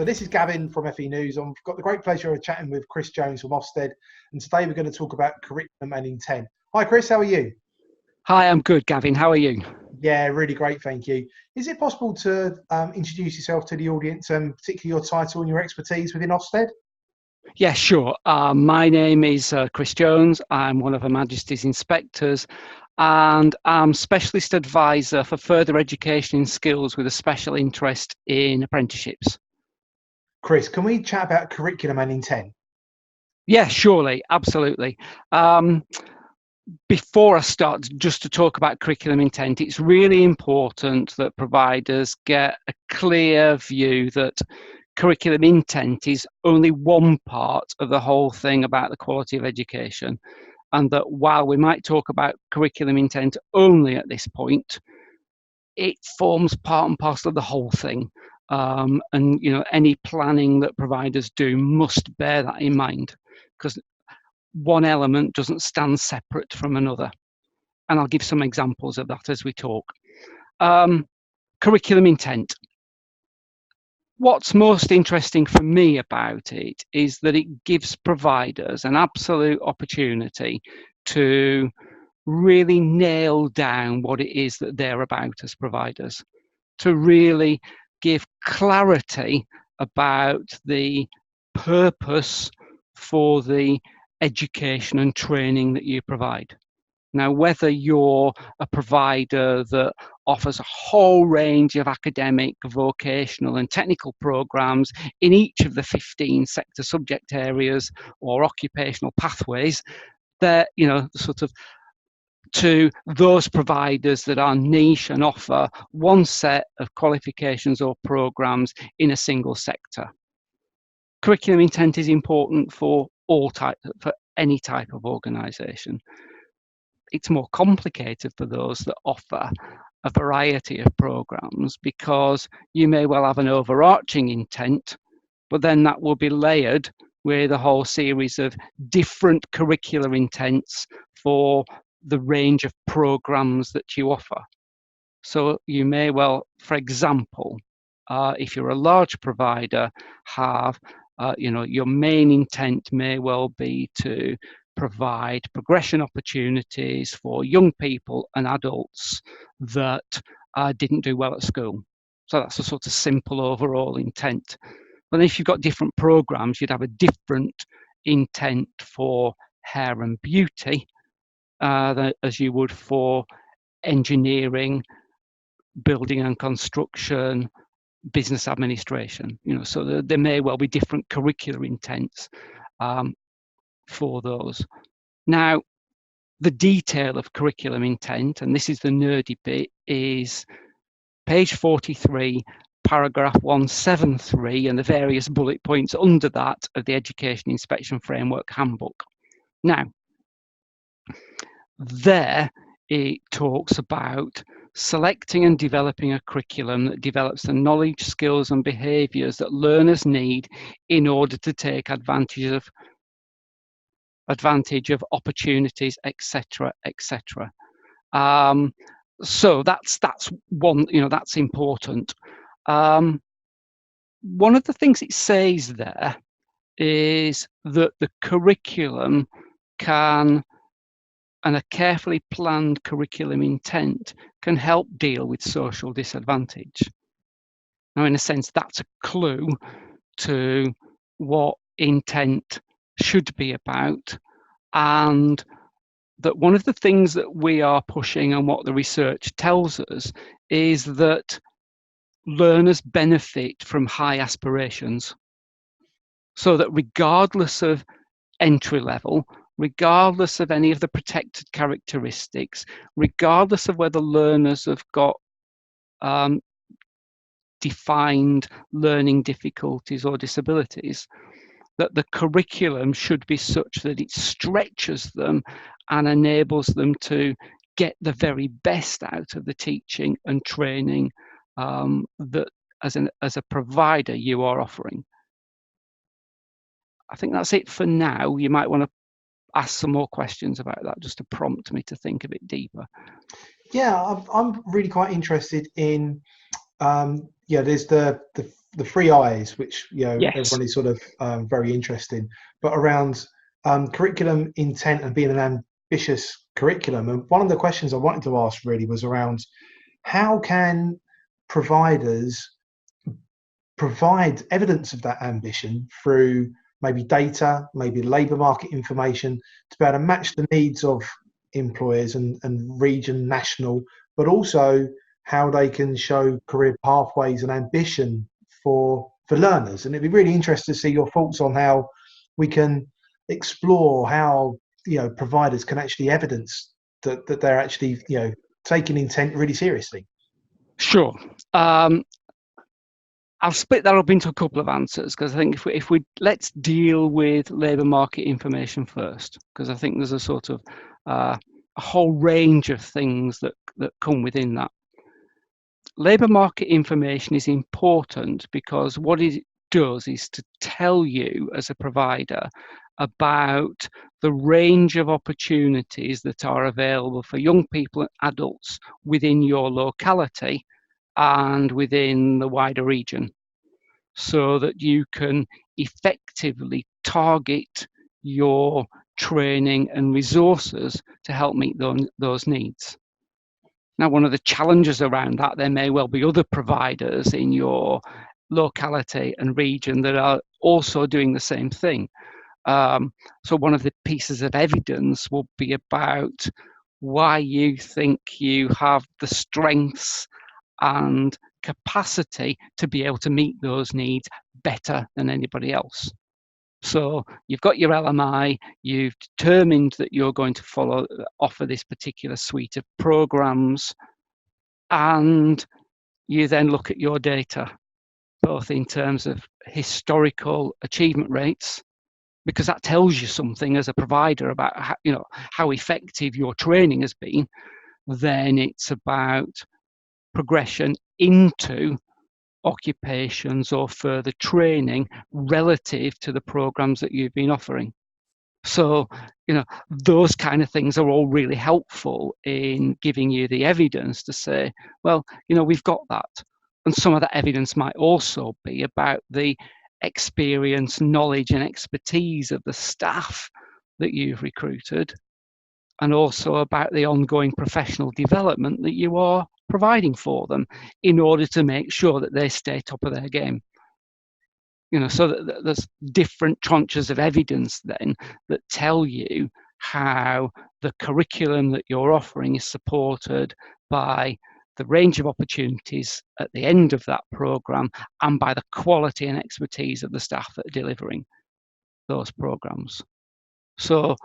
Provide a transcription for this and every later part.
this is Gavin from FE News. I've got the great pleasure of chatting with Chris Jones from Ofsted, and today we're going to talk about curriculum and intent. Hi Chris, how are you? Hi, I'm good, Gavin. How are you? Yeah, really great, thank you. Is it possible to introduce yourself to the audience, particularly your title and your expertise within Ofsted? Yeah, sure. My name is Chris Jones. I'm one of Her Majesty's Inspectors, and I'm Specialist Advisor for Further Education in Skills with a special interest in apprenticeships. Chris, can we chat about curriculum and intent? Yeah, surely, absolutely. Before I start, just to talk about curriculum intent, it's really important that providers get a clear view that curriculum intent is only one part of the whole thing about the quality of education, and that while we might talk about curriculum intent only at this point, it forms part and parcel of the whole thing. And any planning that providers do must bear that in mind, because one element doesn't stand separate from another. And I'll give some examples of that as we talk. Curriculum intent. What's most interesting for me about it is that it gives providers an absolute opportunity to really nail down what it is that they're about as providers, to really give clarity about the purpose for the education and training that you provide. Now, whether you're a provider that offers a whole range of academic, vocational and technical programs in each of the 15 sector subject areas or occupational pathways, they're, sort of to those providers that are niche and offer one set of qualifications or programs in a single sector. Curriculum intent is important for any type of organisation. It's more complicated for those that offer a variety of programs, because you may well have an overarching intent, but then that will be layered with a whole series of different curricular intents for the range of programs that you offer. So you may well, for example, if you're a large provider, have your main intent may well be to provide progression opportunities for young people and adults that didn't do well at school. So that's a sort of simple overall intent. But if you've got different programs, you'd have a different intent for hair and beauty as you would for engineering, building and construction, business administration. So there may well be different curricular intents for those. Now, the detail of curriculum intent, and this is the nerdy bit, is page 43, paragraph 173, and the various bullet points under that of the Education Inspection Framework Handbook. Now, there it talks about selecting and developing a curriculum that develops the knowledge, skills and behaviours that learners need in order to take advantage of opportunities, etc., etc. So that's one, that's important. One of the things it says there is that the curriculum can, and a carefully planned curriculum intent can help deal with social disadvantage. Now, in a sense, that's a clue to what intent should be about, and that one of the things that we are pushing and what the research tells us is that learners benefit from high aspirations. So that regardless of entry level, regardless of any of the protected characteristics, regardless of whether learners have got defined learning difficulties or disabilities, that the curriculum should be such that it stretches them and enables them to get the very best out of the teaching and training that as a provider you are offering. I think that's it for now. You might want to ask some more questions about that just to prompt me to think a bit deeper. Yeah, I'm really quite interested in there's the the three I's, which Yes. everyone is sort of very interested in, but around curriculum intent and being an ambitious curriculum. And one of the questions I wanted to ask really was around how can providers provide evidence of that ambition through maybe data, maybe labour market information, to be able to match the needs of employers and region, national, but also how they can show career pathways and ambition for learners. And it'd be really interesting to see your thoughts on how we can explore how providers can actually evidence that they're actually taking intent really seriously. Sure. I'll split that up into a couple of answers, because I think if we let's deal with labour market information first, because I think there's a sort of a whole range of things that come within that. Labour market information is important because what it does is to tell you as a provider about the range of opportunities that are available for young people and adults within your locality and within the wider region, so that you can effectively target your training and resources to help meet those needs. Now, one of the challenges around that, there may well be other providers in your locality and region that are also doing the same thing. So one of the pieces of evidence will be about why you think you have the strengths and capacity to be able to meet those needs better than anybody else. So you've got your LMI, you've determined that you're going to offer this particular suite of programs, and you then look at your data, both in terms of historical achievement rates, because that tells you something as a provider about how effective your training has been. Then it's about progression into occupations or further training relative to the programs that you've been offering. So, those kind of things are all really helpful in giving you the evidence to say, well, we've got that. And some of that evidence might also be about the experience, knowledge, and expertise of the staff that you've recruited, and also about the ongoing professional development that you are providing for them in order to make sure that they stay top of their game. So that there's different tranches of evidence then that tell you how the curriculum that you're offering is supported by the range of opportunities at the end of that program and by the quality and expertise of the staff that are delivering those programs. So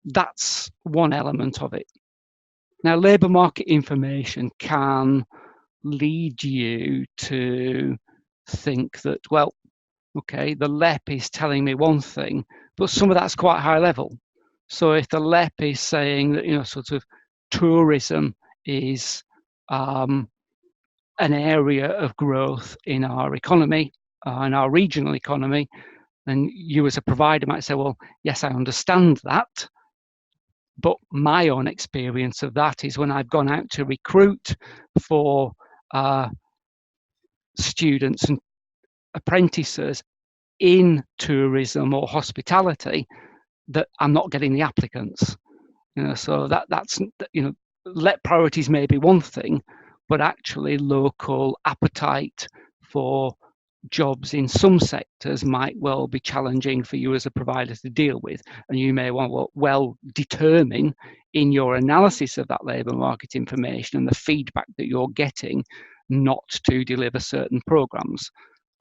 that's one element of it. Now, labour market information can lead you to think that, well, okay, the LEP is telling me one thing, but some of that's quite high level. So if the LEP is saying that, sort of tourism is an area of growth in our economy, in our regional economy, then you as a provider might say, well, yes, I understand that. But my own experience of that is when I've gone out to recruit for students and apprentices in tourism or hospitality, that I'm not getting the applicants. So that's let priorities may be one thing, but actually local appetite for jobs in some sectors might well be challenging for you as a provider to deal with, and you may well determine in your analysis of that labour market information and the feedback that you're getting not to deliver certain programs.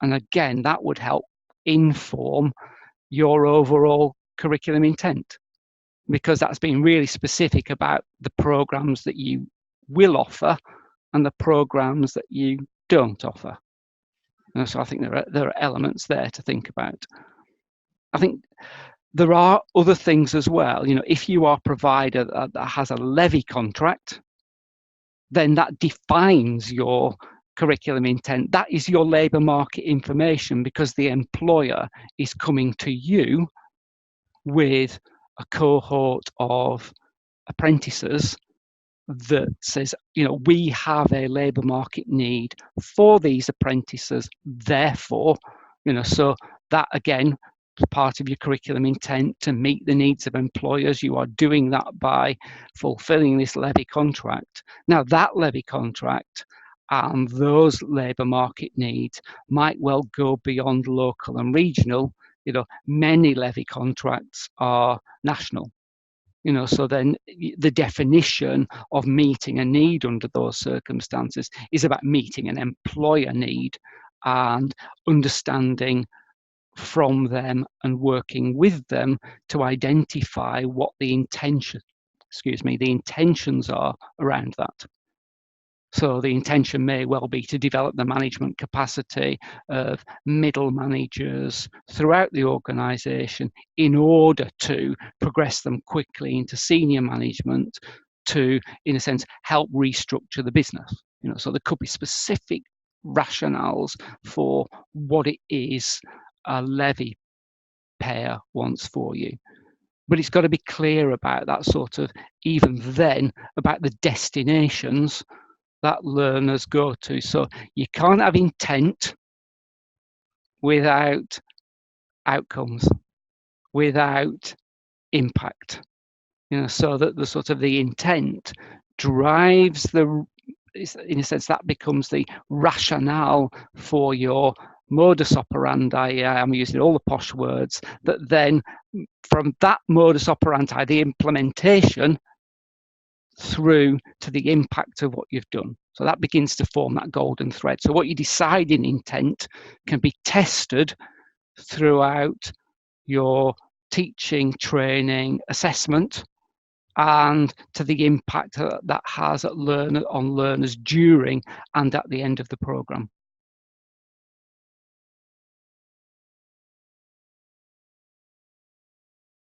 And again, that would help inform your overall curriculum intent, because that's been really specific about the programs that you will offer and the programs that you don't offer. And so I think there are elements there to think about. I think there are other things as well. If you are a provider that has a levy contract, then that defines your curriculum intent. That is your labour market information, because the employer is coming to you with a cohort of apprentices that says, we have a labour market need for these apprentices, therefore, so that again, part of your curriculum intent to meet the needs of employers. You are doing that by fulfilling this levy contract. Now, that levy contract and those labour market needs might well go beyond local and regional. Many levy contracts are national. So then the definition of meeting a need under those circumstances is about meeting an employer need and understanding from them and working with them to identify what the intentions are around that. So the intention may well be to develop the management capacity of middle managers throughout the organisation in order to progress them quickly into senior management to, in a sense, help restructure the business. So there could be specific rationales for what it is a levy payer wants for you. But it's got to be clear about that sort of, even then, about the destinations that learners go to. So you can't have intent without outcomes, without impact. So that the sort of the intent drives in a sense, that becomes the rationale for your modus operandi. I'm using all the posh words. That then, from that modus operandi, the implementation through to the impact of what you've done. So that begins to form that golden thread. So what you decide in intent can be tested throughout your teaching, training, assessment, and to the impact that has on learners during and at the end of the programme.